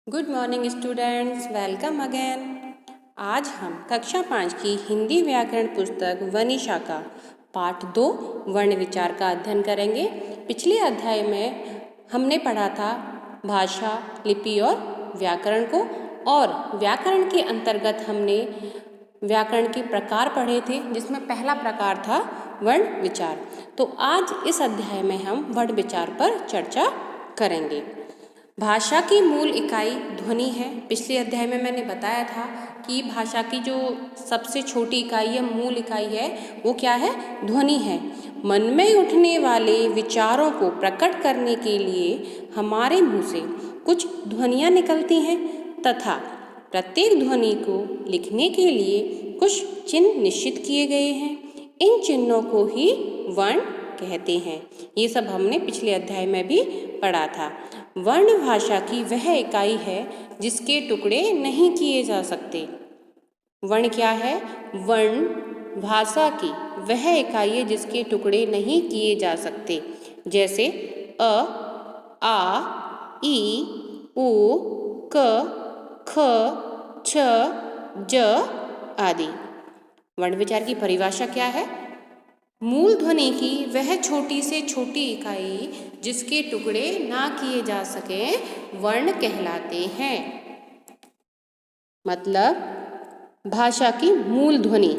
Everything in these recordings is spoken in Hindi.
Good morning students, welcome again. आज हम कक्षा 5 की हिंदी व्याकरण पुस्तक वनिशा का पाठ 2 वर्ण विचार का अध्ययन करेंगे। पिछले अध्याय में हमने पढ़ा था भाषा, लिपि और व्याकरण को, और व्याकरण के अंतर्गत हमने व्याकरण के प्रकार पढ़े थे, जिसमें पहला प्रकार था वर्ण विचार। तो आज इस अध्याय में हम वर्ण विचार पर चर्चा करेंगे। भाषा की मूल इकाई ध्वनि है। पिछले अध्याय में मैंने बताया था कि भाषा की जो सबसे छोटी इकाई है, मूल इकाई है, वो क्या है? ध्वनि है। मन में उठने वाले विचारों को प्रकट करने के लिए हमारे मुंह से कुछ ध्वनियाँ निकलती हैं तथा प्रत्येक ध्वनि को लिखने के लिए कुछ चिन्ह निश्चित किए गए हैं। इन चिन्हों को ही वर्ण कहते हैं। ये सब हमने पिछले अध्याय में भी पढ़ा था। वर्ण भाषा की वह इकाई है जिसके टुकड़े नहीं किए जा सकते। वर्ण क्या है? वर्ण भाषा की वह इकाई है जिसके टुकड़े नहीं किए जा सकते। जैसे अ, आ, ई, उ, क, ख, छ, ज आदि। वर्ण विचार की परिभाषा क्या है? मूल ध्वनि की वह छोटी से छोटी इकाई जिसके टुकड़े ना किए जा सके वर्ण कहलाते हैं। मतलब भाषा की मूल ध्वनि,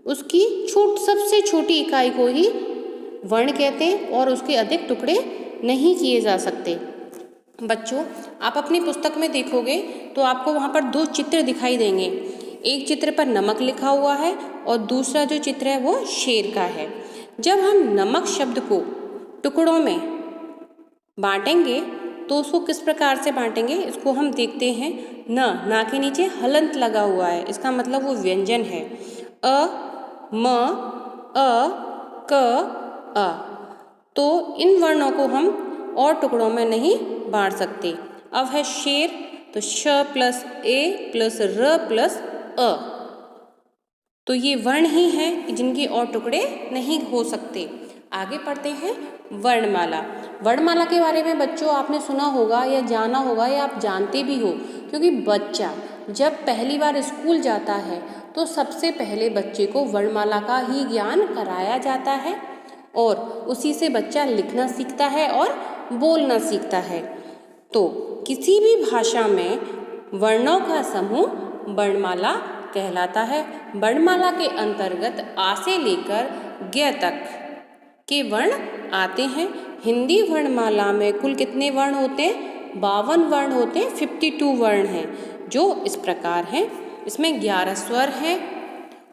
उसकी सबसे छोटी इकाई को ही वर्ण कहते हैं और उसके अधिक टुकड़े नहीं किए जा सकते। बच्चों, आप अपनी पुस्तक में देखोगे तो आपको वहाँ पर 2 चित्र दिखाई देंगे। एक चित्र पर नमक लिखा हुआ है और दूसरा जो चित्र है वो शेर का है। जब हम नमक शब्द को टुकड़ों में बांटेंगे तो उसको किस प्रकार से बांटेंगे, इसको हम देखते हैं। ना के नीचे हलंत लगा हुआ है, इसका मतलब वो व्यंजन है। अ, म, अ, क, अ। तो इन वर्णों को हम और टुकड़ों में नहीं बांट सकते। अब है शेर, तो श प्लस ए प्लस र प्लस अ। तो ये वर्ण ही हैं जिनके और टुकड़े नहीं हो सकते। आगे पढ़ते हैं वर्णमाला। वर्णमाला के बारे में बच्चों आपने सुना होगा या जाना होगा या आप जानते भी हो, क्योंकि बच्चा जब पहली बार स्कूल जाता है तो सबसे पहले बच्चे को वर्णमाला का ही ज्ञान कराया जाता है और उसी से बच्चा लिखना सीखता है और बोलना सीखता है। तो किसी भी भाषा में वर्णों का समूह वर्णमाला कहलाता है। वर्णमाला के अंतर्गत आ से लेकर ज्ञ तक के वर्ण आते हैं। हिंदी वर्णमाला में कुल कितने वर्ण होते हैं? 52 वर्ण होते हैं। 52 वर्ण हैं जो इस प्रकार हैं। इसमें 11 स्वर हैं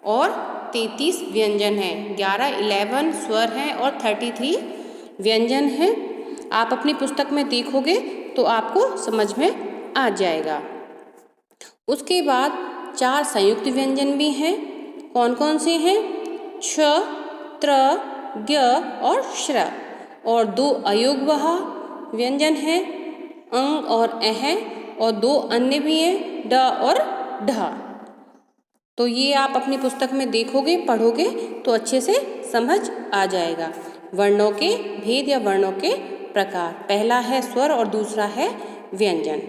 और 33 व्यंजन हैं। 11 स्वर हैं और 33 व्यंजन हैं। आप अपनी पुस्तक में देखोगे तो आपको समझ में आ जाएगा। उसके बाद 4 संयुक्त व्यंजन भी हैं। कौन कौन से हैं? छ, त्र, ज्ञ और श्र। और 2 अयोगवह व्यंजन हैं, अंग और अह, और 2 अन्य भी हैं, ड और ढ। तो ये आप अपनी पुस्तक में देखोगे, पढ़ोगे तो अच्छे से समझ आ जाएगा। वर्णों के भेद या वर्णों के प्रकार, पहला है स्वर और दूसरा है व्यंजन।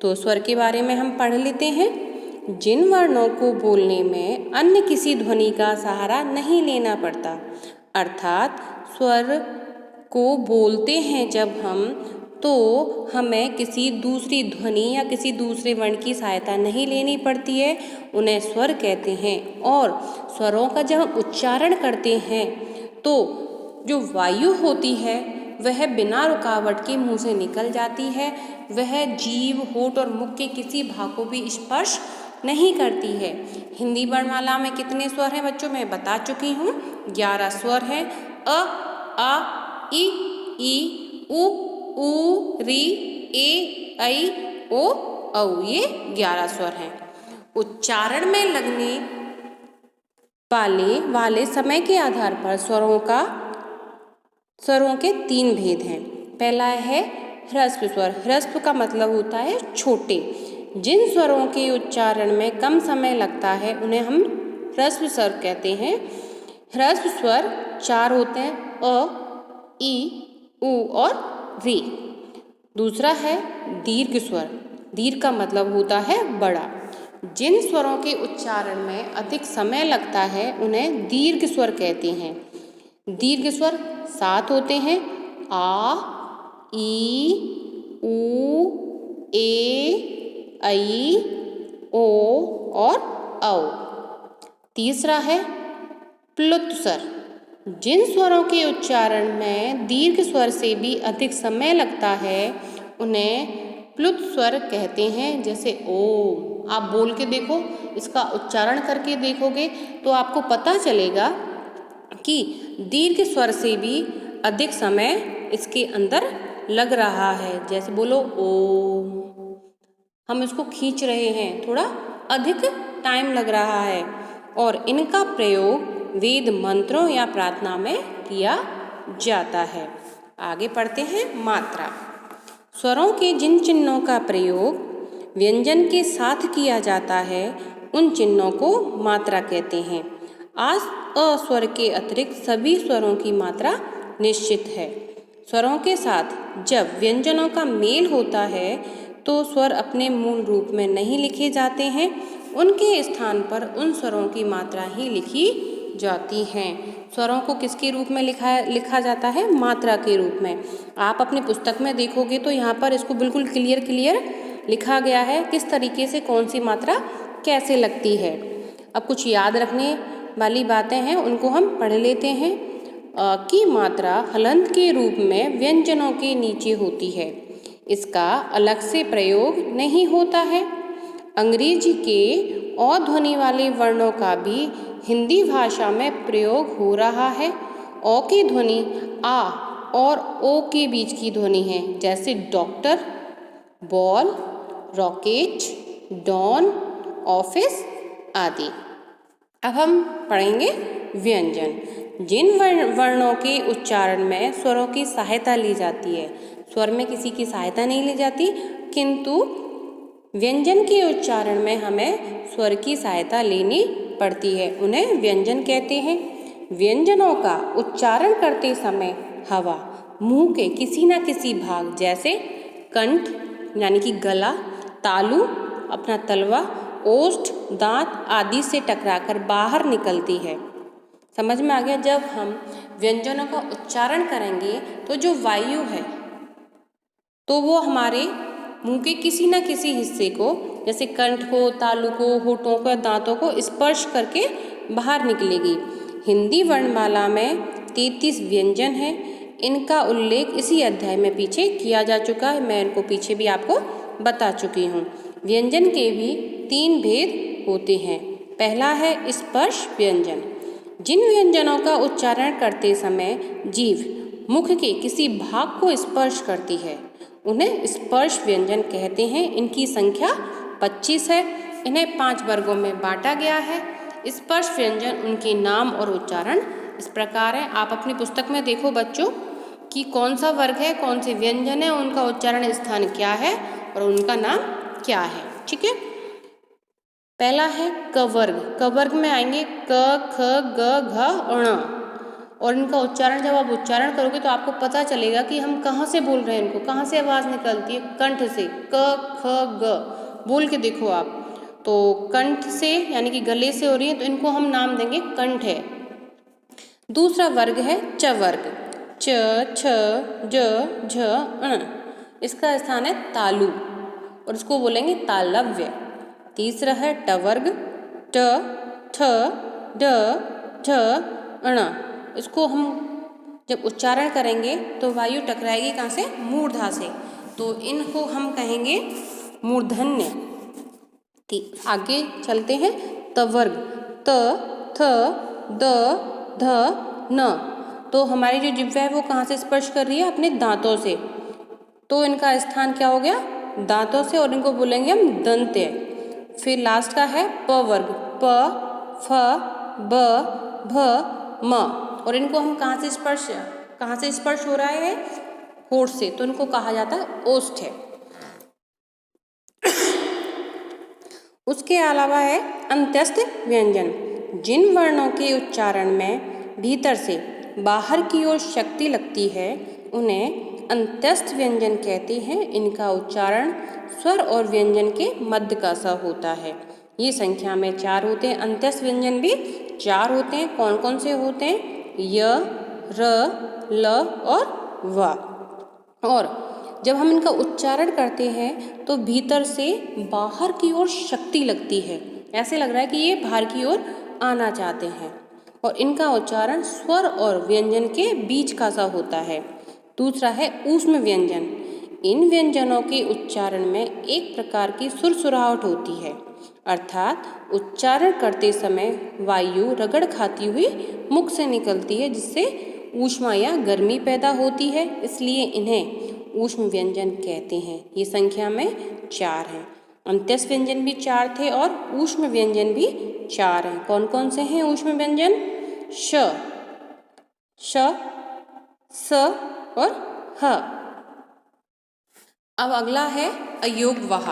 तो स्वर के बारे में हम पढ़ लेते हैं। जिन वर्णों को बोलने में अन्य किसी ध्वनि का सहारा नहीं लेना पड़ता, अर्थात स्वर को बोलते हैं जब हम, तो हमें किसी दूसरी ध्वनि या किसी दूसरे वर्ण की सहायता नहीं लेनी पड़ती है, उन्हें स्वर कहते हैं। और स्वरों का जब हम उच्चारण करते हैं तो जो वायु होती है वह बिना रुकावट के मुंह से निकल जाती है। वह जीभ, होठ और मुख के किसी भाग को भी स्पर्श नहीं करती है। हिंदी वर्णमाला में कितने स्वर हैं बच्चों? मैं बता चुकी हूँ, 11 स्वर हैं। अ, आ, ई, उ, री, ए, ऐ, ओ, औ, ये 11 स्वर हैं। उच्चारण में लगने वाले समय के आधार पर स्वरों के 3 भेद हैं। पहला है ह्रस्व स्वर। ह्रस्व का मतलब होता है छोटे। जिन स्वरों के उच्चारण में कम समय लगता है उन्हें हम ह्रस्व स्वर कहते हैं। ह्रस्व स्वर 4 होते हैं, अ, ई, उ और री। दूसरा है दीर्घ स्वर। दीर्घ का मतलब होता है बड़ा। जिन स्वरों के उच्चारण में अधिक समय लगता है उन्हें दीर्घ स्वर कहते हैं। दीर्घ स्वर 7 होते हैं। आ, ई, ऊ, ए, ऐ, ओ और औ। तीसरा है प्लुत स्वर। जिन स्वरों के उच्चारण में दीर्घ स्वर से भी अधिक समय लगता है उन्हें प्लुत स्वर कहते हैं। जैसे ओम, आप बोल के देखो, इसका उच्चारण करके देखोगे तो आपको पता चलेगा कि दीर्घ स्वर से भी अधिक समय इसके अंदर लग रहा है। जैसे बोलो ओम, हम इसको खींच रहे हैं, थोड़ा अधिक टाइम लग रहा है। और इनका प्रयोग वेद मंत्रों या प्रार्थना में किया जाता है। आगे पढ़ते हैं मात्रा। स्वरों के जिन चिन्हों का प्रयोग व्यंजन के साथ किया जाता है उन चिन्हों को मात्रा कहते हैं। आज अ स्वर के अतिरिक्त सभी स्वरों की मात्रा निश्चित है। स्वरों के साथ जब व्यंजनों का मेल होता है तो स्वर अपने मूल रूप में नहीं लिखे जाते हैं, उनके स्थान पर उन स्वरों की मात्रा ही लिखी जाती हैं। स्वरों को किसके रूप में लिखा जाता है? मात्रा के रूप में। आप अपनी पुस्तक में देखोगे तो यहाँ पर इसको बिल्कुल क्लियर लिखा गया है किस तरीके से कौन सी मात्रा कैसे लगती है। अब कुछ याद रखने वाली बातें हैं, उनको हम पढ़ लेते हैं। अ की मात्रा हलंत के रूप में व्यंजनों के नीचे होती है, इसका अलग से प्रयोग नहीं होता है। अंग्रेजी के अ ध्वनि वाले वर्णों का भी हिंदी भाषा में प्रयोग हो रहा है। अ की ध्वनि आ और ओ के बीच की ध्वनि है, जैसे doctor, ball, rocket, don, office आदि। अब हम पढ़ेंगे व्यंजन। जिन वर्णों के उच्चारण में स्वरों की सहायता ली जाती है, स्वर में किसी की सहायता नहीं ली जाती, किंतु व्यंजन के उच्चारण में हमें स्वर की सहायता लेनी पड़ती है, उन्हें व्यंजन कहते हैं। व्यंजनों का उच्चारण करते समय हवा मुंह के किसी न किसी भाग, जैसे कंठ यानी कि गला, तालु अपना तलवा, ओष्ठ, दांत आदि से टकराकर बाहर निकलती है। समझ में आ गया? जब हम व्यंजनों का उच्चारण करेंगे तो जो वायु है तो वो हमारे मुंह के किसी न किसी हिस्से को, जैसे कंठ को, तालु को, होठों को, दांतों को स्पर्श करके बाहर निकलेगी। हिंदी वर्णमाला में 33 व्यंजन हैं। इनका उल्लेख इसी अध्याय में पीछे किया जा चुका है, मैं इनको पीछे भी आपको बता चुकी हूँ। व्यंजन के भी 3 भेद होते हैं। पहला है स्पर्श व्यंजन। जिन व्यंजनों का उच्चारण करते समय जीभ मुख के किसी भाग को स्पर्श करती है उन्हें स्पर्श व्यंजन कहते हैं। इनकी संख्या 25 है। इन्हें 5 वर्गों में बांटा गया है। स्पर्श व्यंजन, उनके नाम और उच्चारण इस प्रकार है। आप अपनी पुस्तक में देखो बच्चों कि कौन सा वर्ग है, कौन से व्यंजन है, उनका उच्चारण स्थान क्या है और उनका नाम क्या है। ठीक है। पहला है क वर्ग। क वर्ग में आएंगे क, ख, ग, घ, ण। और इनका उच्चारण जब आप उच्चारण करोगे तो आपको पता चलेगा कि हम कहाँ से बोल रहे हैं, इनको कहाँ से आवाज़ निकलती है। कंठ से। क, ख, ग बोल के देखो आप, तो कंठ से यानी कि गले से हो रही है, तो इनको हम नाम देंगे कंठ है। दूसरा वर्ग है च वर्ग। च, छ, ज, झ, ण। इसका स्थान है तालु और इसको बोलेंगे तालव्य। तीसरा है ट वर्ग। ट, ठ, ड, ढ, ण। इसको हम जब उच्चारण करेंगे तो वायु टकराएगी कहाँ से? मूर्धा से, तो इनको हम कहेंगे मूर्धन्य। आगे चलते हैं त वर्ग। त, थ, द, ध, न। तो हमारी जो जिह्वा है वो कहाँ से स्पर्श कर रही है? अपने दांतों से, तो इनका स्थान क्या हो गया? दांतों से, और इनको बोलेंगे हम दंत्य। फिर लास्ट का है प वर्ग। प, फ, ब, भ, म। और इनको हम कहाँ से स्पर्श हो रहा है? होठ से, तो इनको कहा जाता है ओष्ठ है। उसके अलावा है अंत्यस्थ व्यंजन। जिन वर्णों के उच्चारण में भीतर से बाहर की ओर शक्ति लगती है उन्हें अंत्यस्थ व्यंजन कहते हैं। इनका उच्चारण स्वर और व्यंजन के मध्य का सा होता है। ये संख्या में 4 होते हैं। अंत्यस्थ व्यंजन भी 4 होते हैं। कौन कौन से होते हैं? य, र, ल और व। और जब हम इनका उच्चारण करते हैं तो भीतर से बाहर की ओर शक्ति लगती है। ऐसे लग रहा है कि ये बाहर की ओर आना चाहते हैं। और इनका उच्चारण स्वर और व्यंजन के बीच का सा होता है। दूसरा है ऊष्म व्यंजन। इन व्यंजनों के उच्चारण में एक प्रकार की सुरसुराहट होती है, अर्थात उच्चारण करते समय वायु रगड़ खाती हुई मुख से निकलती है, जिससे ऊष्मा या गर्मी पैदा होती है। इसलिए इन्हें ऊष्म व्यंजन कहते हैं। ये संख्या में 4 हैं। अंत्यस्थ व्यंजन भी 4 थे और ऊष्म व्यंजन भी 4 हैं। कौन कौन से हैं ऊष्म व्यंजन? श, श, स और ह। अब अगला है अयोगवाह।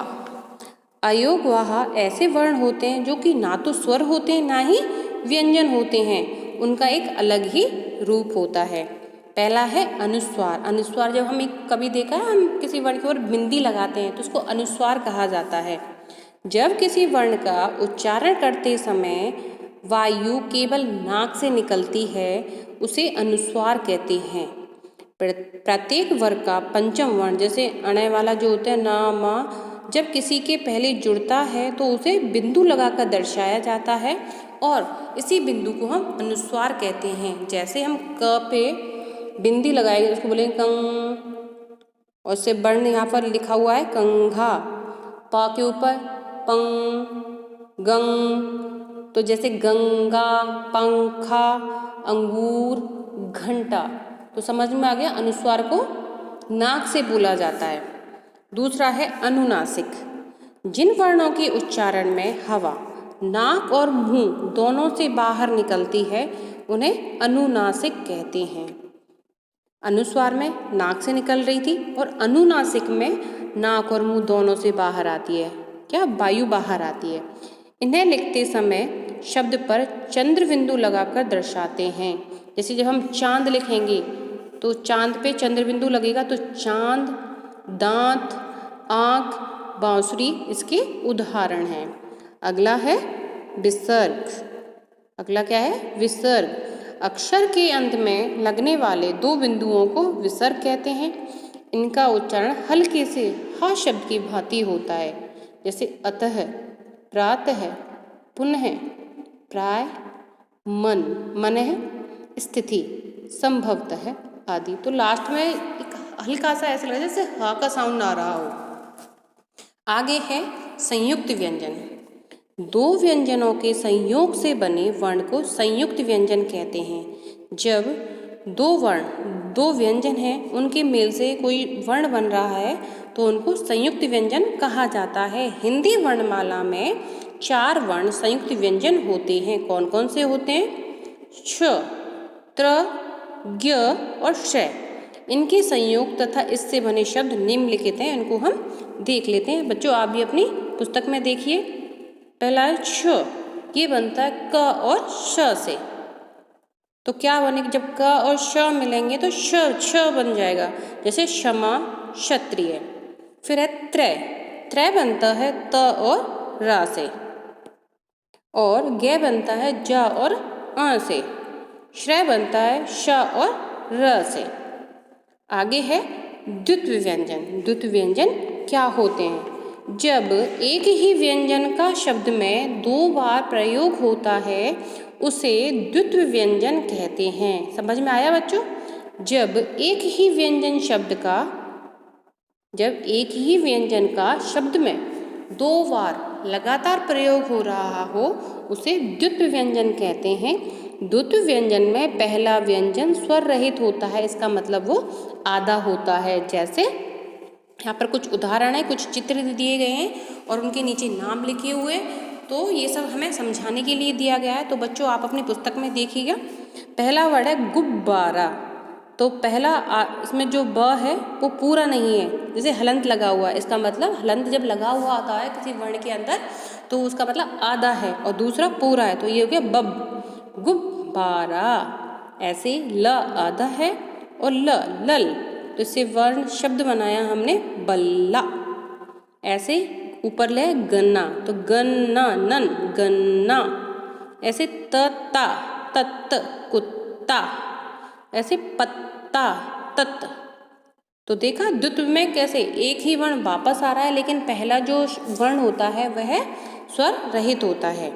अयोगवाह ऐसे वर्ण होते हैं जो कि ना तो स्वर होते हैं ना ही व्यंजन होते हैं। उनका एक अलग ही रूप होता है। पहला है अनुस्वार। अनुस्वार जब हम कभी देखा है, हम किसी वर्ण की ओर बिंदी लगाते हैं तो उसको अनुस्वार कहा जाता है। जब किसी वर्ण का उच्चारण करते समय वायु केवल नाक से निकलती है, उसे अनुस्वार कहते हैं। प्रत्येक वर्ग का पंचम वर्ण, जैसे अणय वाला जो होता है न, म, जब किसी के पहले जुड़ता है तो उसे बिंदु लगाकर दर्शाया जाता है और इसी बिंदु को हम अनुस्वार कहते हैं। जैसे हम क पे बिंदी लगाएंगे उसको बोलेंगे कंग, और उससे वर्ण यहाँ पर लिखा हुआ है कंघा। प के ऊपर पंग, गंग, तो जैसे गंगा, पंखा, अंगूर, घंटा, तो समझ में आ गया अनुस्वार को नाक से बोला जाता है। दूसरा है अनुनासिक। जिन वर्णों के उच्चारण में हवा नाक और मुंह दोनों से बाहर निकलती है उन्हें अनुनासिक कहते हैं। अनुस्वार में नाक से निकल रही थी और अनुनासिक में नाक और मुंह दोनों से बाहर आती है। क्या? वायु बाहर आती है। इन्हें लिखते समय शब्द पर चंद्र बिंदु लगाकर दर्शाते हैं। जैसे जब हम चांद लिखेंगे तो चांद पे चंद्र बिंदु लगेगा, तो चांद, दांत, आँख, बांसुरी इसके उदाहरण हैं। अगला है विसर्ग। अगला क्या है? विसर्ग। अक्षर के अंत में लगने वाले 2 बिंदुओं को विसर्ग कहते हैं। इनका उच्चारण हल्के से ह शब्द की भांति होता है। जैसे अतः, प्रातः, पुनः, प्राय, मन, मनः, स्थिति, संभवतः आदि। तो लास्ट में एक हल्का सा ऐसा लगे जैसे ह का साउंड ना रहा हो। आगे है संयुक्त व्यंजन। 2 व्यंजनों के संयोग से बने वर्ण को संयुक्त व्यंजन कहते हैं। जब 2 व्यंजन हैं, उनके मेल से कोई वर्ण बन रहा है तो उनको संयुक्त व्यंजन कहा जाता है। हिंदी वर्णमाला में 4 वर्ण संयुक्त व्यंजन होते हैं। कौन कौन से होते हैं? छ, त्र, ज्ञ और श। इनके संयोग तथा इससे बने शब्द निम्नलिखित हैं। इनको हम देख लेते हैं। बच्चों आप भी अपनी पुस्तक में देखिए। पहला है छ। ये बनता है क और श से। तो क्या बनेगा? जब क और श मिलेंगे तो छ बन जाएगा। जैसे क्षमा, क्षत्रिय। फिर है त्रय। त्रय बनता है त और रा से। और ज्ञ बनता है ज और अ से। श्रय बनता है श और र से। आगे है द्वित्व व्यंजन। द्वित्व व्यंजन क्या होते हैं? जब एक ही व्यंजन का शब्द में 2 बार प्रयोग होता है उसे द्वित्व व्यंजन कहते हैं। समझ में आया बच्चों? जब एक ही व्यंजन का शब्द में 2 बार लगातार प्रयोग हो रहा हो उसे द्वित्व व्यंजन कहते हैं। द्वित्व व्यंजन में पहला व्यंजन स्वर रहित होता है, इसका मतलब वो आधा होता है। जैसे यहाँ पर कुछ उदाहरण है, कुछ चित्र दिए गए हैं और उनके नीचे नाम लिखे हुए, तो ये सब हमें समझाने के लिए दिया गया है। तो बच्चों आप अपनी पुस्तक में देखिएगा। पहला वर्ड है गुब्बारा। तो पहला इसमें जो ब है वो पूरा नहीं है, जैसे हलंत लगा हुआ है। इसका मतलब हलंत जब लगा हुआ आता है किसी वर्ण के अंदर तो उसका मतलब आधा है और दूसरा पूरा है, तो ये हो गया बब, गुब्बारा। ऐसे ल आधा है और लल, तो इससे वर्ण शब्द बनाया हमने बल्ला। ऐसे ऊपर ले गन्ना, तो गन्ना नन गन्ना। ऐसे तत्ता तत्त कुत्ता। ऐसे पत्ता तत्त। तो देखा द्वित्व में कैसे एक ही वर्ण वापस आ रहा है, लेकिन पहला जो वर्ण होता है वह स्वर रहित होता है।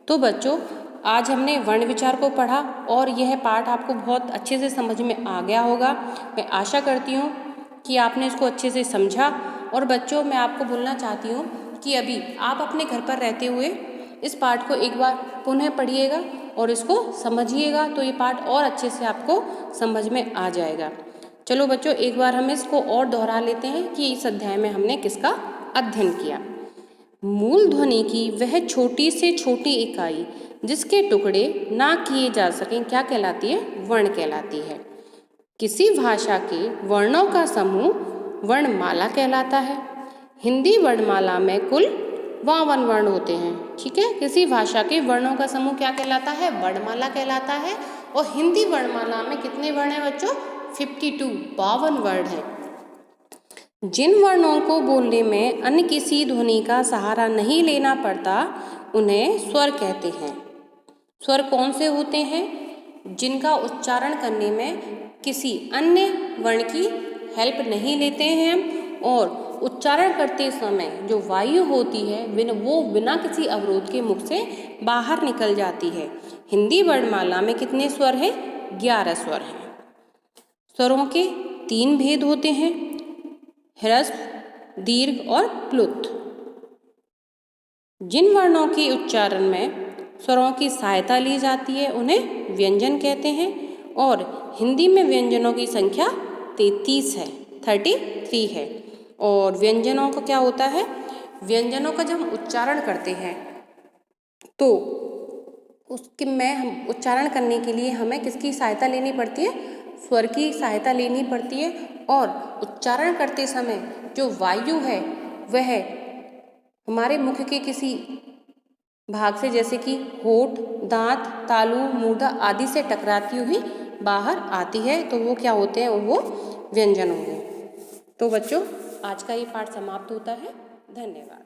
तो बच्चों आज हमने वर्ण विचार को पढ़ा और यह पाठ आपको बहुत अच्छे से समझ में आ गया होगा। मैं आशा करती हूँ कि आपने इसको अच्छे से समझा। और बच्चों मैं आपको बोलना चाहती हूँ कि अभी आप अपने घर पर रहते हुए इस पाठ को एक बार पुनः पढ़िएगा और इसको समझिएगा, तो ये पाठ और अच्छे से आपको समझ में आ जाएगा। चलो बच्चों एक बार हम इसको और दोहरा लेते हैं कि इस अध्याय में हमने किसका अध्ययन किया। मूल ध्वनि की वह छोटी से छोटी इकाई जिसके टुकड़े ना किए जा सकें क्या कहलाती है? वर्ण कहलाती है। किसी भाषा के वर्णों का समूह वर्णमाला कहलाता है। हिंदी वर्णमाला में कुल 52 वर्ण होते हैं। ठीक है, किसी भाषा के वर्णों का समूह क्या कहलाता है? वर्णमाला कहलाता है। और हिंदी वर्णमाला में कितने वर्ण हैं बच्चों? 52 वर्ण हैं। जिन वर्णों को बोलने में अन्य किसी ध्वनि का सहारा नहीं लेना पड़ता उन्हें स्वर कहते हैं। स्वर कौन से होते हैं? जिनका उच्चारण करने में किसी अन्य वर्ण की हेल्प नहीं लेते हैं और उच्चारण करते समय जो वायु होती है वो बिना किसी अवरोध के मुख से बाहर निकल जाती है। हिंदी वर्णमाला में कितने स्वर हैं? 11 स्वर हैं। स्वरों के 3 भेद होते हैं, ह्रस्व, दीर्घ और प्लुत। जिन वर्णों के उच्चारण में स्वरों की सहायता ली जाती है उन्हें व्यंजन कहते हैं। और हिंदी में व्यंजनों की संख्या 33 है, 33 है। और व्यंजनों का क्या होता है? व्यंजनों का जब हम उच्चारण करते हैं तो उसके में हम उच्चारण करने के लिए हमें किसकी सहायता लेनी पड़ती है? स्वर की सहायता लेनी पड़ती है। और उच्चारण करते समय जो वायु है वह हमारे मुख के किसी भाग से जैसे कि होठ, दांत, तालु, मूर्धा आदि से टकराती हुई बाहर आती है, तो वो क्या होते हैं? वो व्यंजन होंगे। तो बच्चों आज का ये पाठ समाप्त होता है। धन्यवाद।